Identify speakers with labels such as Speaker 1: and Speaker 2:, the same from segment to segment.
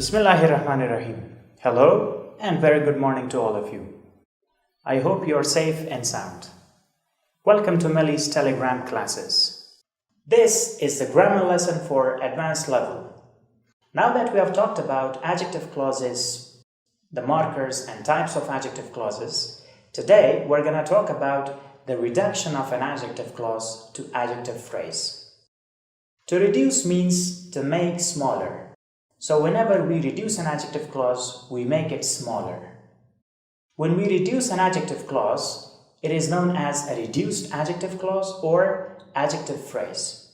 Speaker 1: Bismillahirrahmanirrahim. Hello and very good morning to all of you. I hope you are safe and sound. Welcome to Melly's Telegram classes. This is the grammar lesson for advanced level. Now that we have talked about adjective clauses, the markers and types of adjective clauses, today we're going to talk about the reduction of an adjective clause to adjective phrase. To reduce means to make smaller. So whenever we reduce an adjective clause, we make it smaller. When we reduce an adjective clause, it is known as a reduced adjective clause or adjective phrase.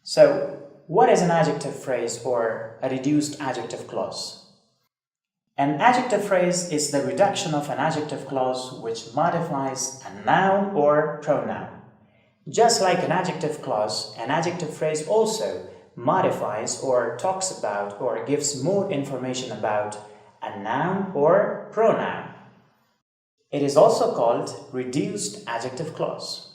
Speaker 1: So, what is an adjective phrase or a reduced adjective clause? An adjective phrase is the reduction of an adjective clause which modifies a noun or pronoun. Just like an adjective clause, an adjective phrase also modifies or talks about or gives more information about a noun or pronoun. It is also called reduced adjective clause.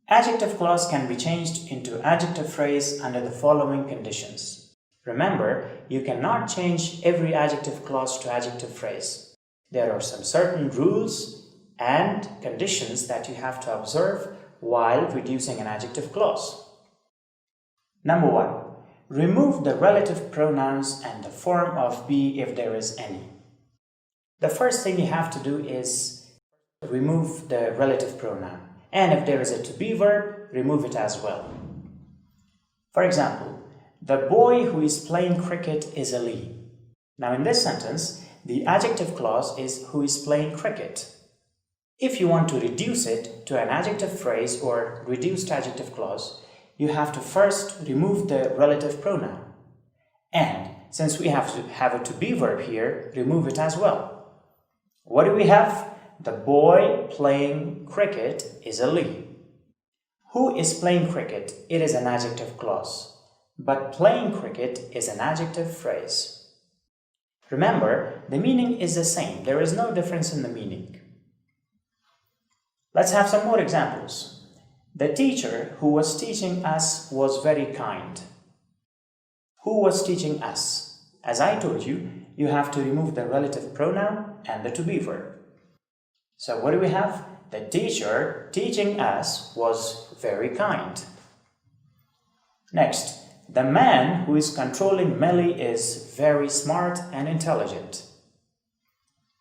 Speaker 1: Adjective clause can be changed into adjective phrase under the following conditions. Remember, you cannot change every adjective clause to adjective phrase. There are some certain rules and conditions that you have to observe while reducing an adjective clause. Number 1. Remove the relative pronouns and the form of be if there is any. The first thing you have to do is remove the relative pronoun. And if there is a to be verb, remove it as well. For example, the boy who is playing cricket is Ali. Now in this sentence, the adjective clause is who is playing cricket. If you want to reduce it to an adjective phrase or reduced adjective clause, you have to first remove the relative pronoun. And since we have a to be verb here, remove it as well. What do we have? The boy playing cricket is Ali. Who is playing cricket? It is an adjective clause. But playing cricket is an adjective phrase. Remember, the meaning is the same. There is no difference in the meaning. Let's have some more examples. The teacher who was teaching us was very kind. Who was teaching us? As I told you, you have to remove the relative pronoun and the to be verb. So what do we have? The teacher teaching us was very kind. Next, the man who is controlling Melly is very smart and intelligent.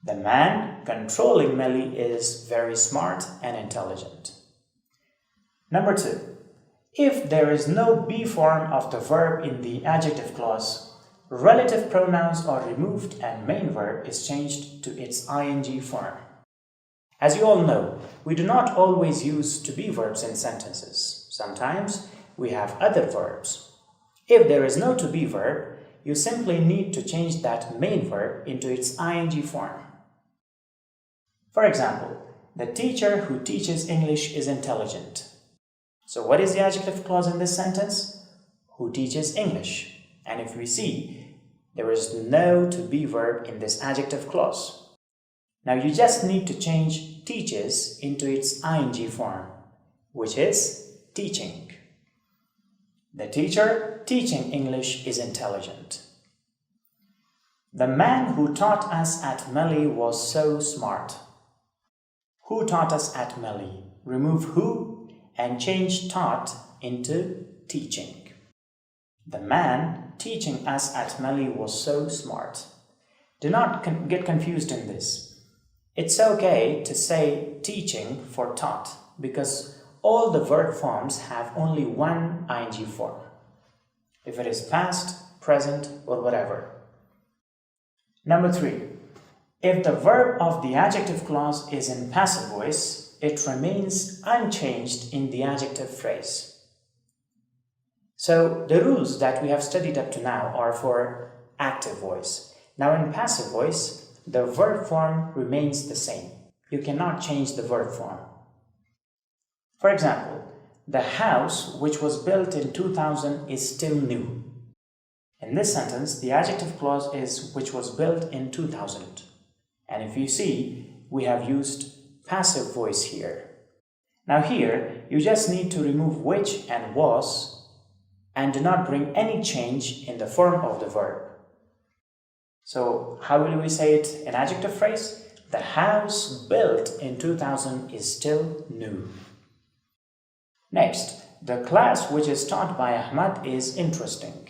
Speaker 1: The man controlling Melly is very smart and intelligent. Number 2. If there is no be form of the verb in the adjective clause, relative pronouns are removed and main verb is changed to its ing form. As you all know, we do not always use to be verbs in sentences. Sometimes we have other verbs. If there is no to be verb, you simply need to change that main verb into its ing form. For example, the teacher who teaches English is intelligent. So what is the adjective clause in this sentence? Who teaches English. And if we see, there is no to be verb in this adjective clause. Now you just need to change teaches into its ing form, which is teaching. The teacher teaching English is intelligent. The man who taught us at Melly was so smart. Who taught us at Melly? Remove who and change taught into teaching. The man teaching us at Melly was so smart. Do not get confused in this. It's okay to say teaching for taught because all the verb forms have only one ing form. If it is past, present, or whatever. Number 3. If the verb of the adjective clause is in passive voice, it remains unchanged in the adjective phrase. So the rules that we have studied up to now are for active voice. Now in passive voice, the verb form remains the same. You cannot change the verb form. For example, the house which was built in 2000 is still new. In this sentence, the adjective clause is which was built in 2000. And if you see, we have used passive voice here. Now here, you just need to remove which and was and do not bring any change in the form of the verb. So how will we say it in adjective phrase? The house built in 2000 is still new. Next, the class which is taught by Ahmad is interesting.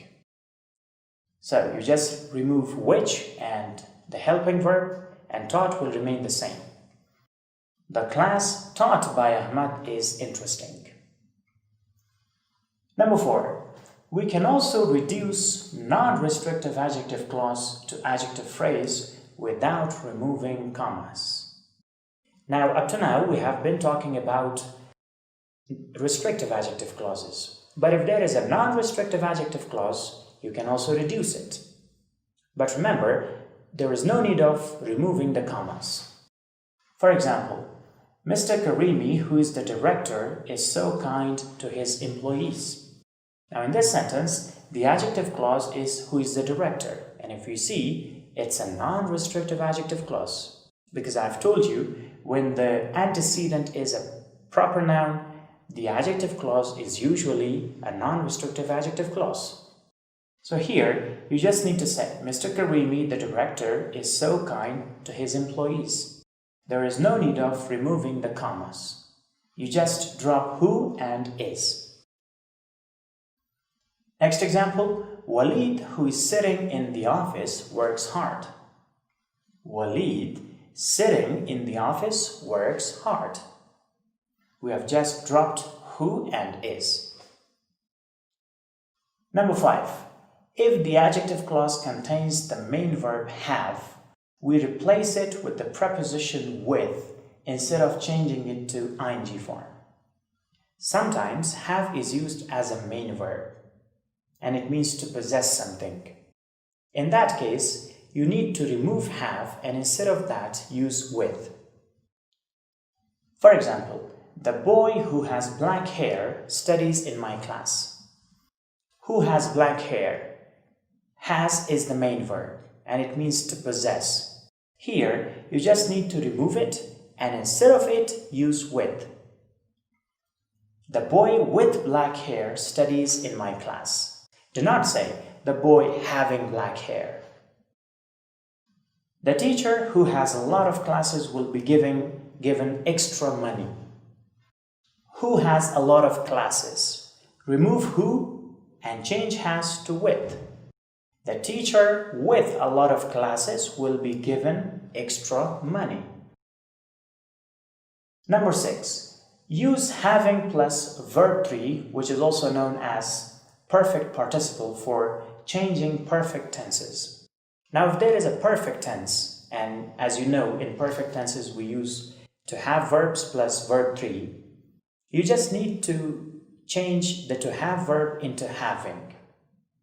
Speaker 1: So you just remove which and the helping verb, and taught will remain the same. The class taught by Ahmad is interesting. Number 4. We can also reduce non-restrictive adjective clause to adjective phrase without removing commas. Now, up to now, we have been talking about restrictive adjective clauses. But if there is a non-restrictive adjective clause, you can also reduce it. But remember, there is no need of removing the commas. For example, Mr. Karimi, who is the director, is so kind to his employees. Now in this sentence, the adjective clause is who is the director, and if you see, it's a non-restrictive adjective clause, because I've told you when the antecedent is a proper noun, the adjective clause is usually a non-restrictive adjective clause. So here, you just need to say, Mr. Karimi, the director, is so kind to his employees. There is no need of removing the commas. You just drop who and is. Next example, Walid, who is sitting in the office, works hard. Walid, sitting in the office, works hard. We have just dropped who and is. Number 5. If the adjective clause contains the main verb have, we replace it with the preposition with instead of changing it to ing form. Sometimes have is used as a main verb, and it means to possess something. In that case, you need to remove have and instead of that use with. For example, the boy who has black hair studies in my class. Who has black hair? Has is the main verb and it means to possess. Here, you just need to remove it and instead of it use with. The boy with black hair studies in my class. Do not say, the boy having black hair. The teacher who has a lot of classes will be given extra money. Who has a lot of classes? Remove who and change has to with. The teacher with a lot of classes will be given extra money. Number 6. Use having plus verb 3, which is also known as perfect participle, for changing perfect tenses. Now, if there is a perfect tense, and as you know, in perfect tenses we use to have verbs plus verb 3, you just need to change the to have verb into having,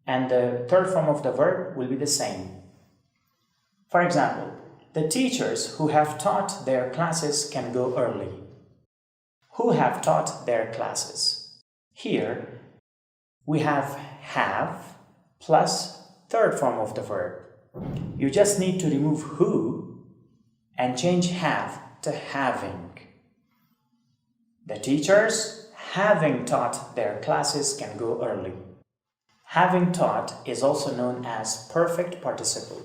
Speaker 1: and the third form of the verb will be the same. For example, the teachers who have taught their classes can go early. Who have taught their classes? Here, we have plus third form of the verb. You just need to remove who and change have to having. The teachers having taught their classes can go early. Having taught is also known as perfect participle.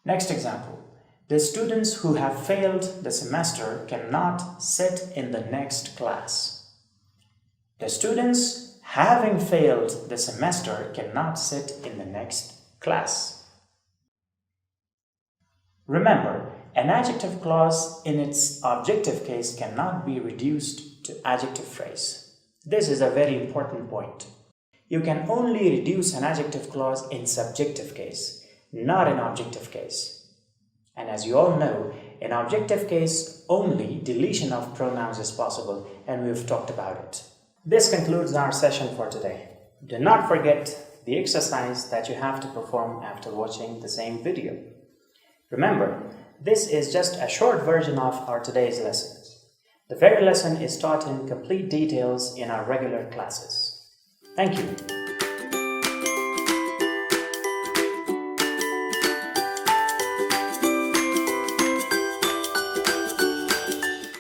Speaker 1: Next example. The students who have failed the semester cannot sit in the next class. The students having failed the semester cannot sit in the next class. Remember, an adjective clause in its objective case cannot be reduced to adjective phrase. This is a very important point. You can only reduce an adjective clause in subjective case, not in objective case. And as you all know, in objective case, only deletion of pronouns is possible, and we've talked about it. This concludes our session for today. Do not forget the exercise that you have to perform after watching the same video. Remember, this is just a short version of our today's lessons. The very lesson is taught in complete details in our regular classes. Thank you.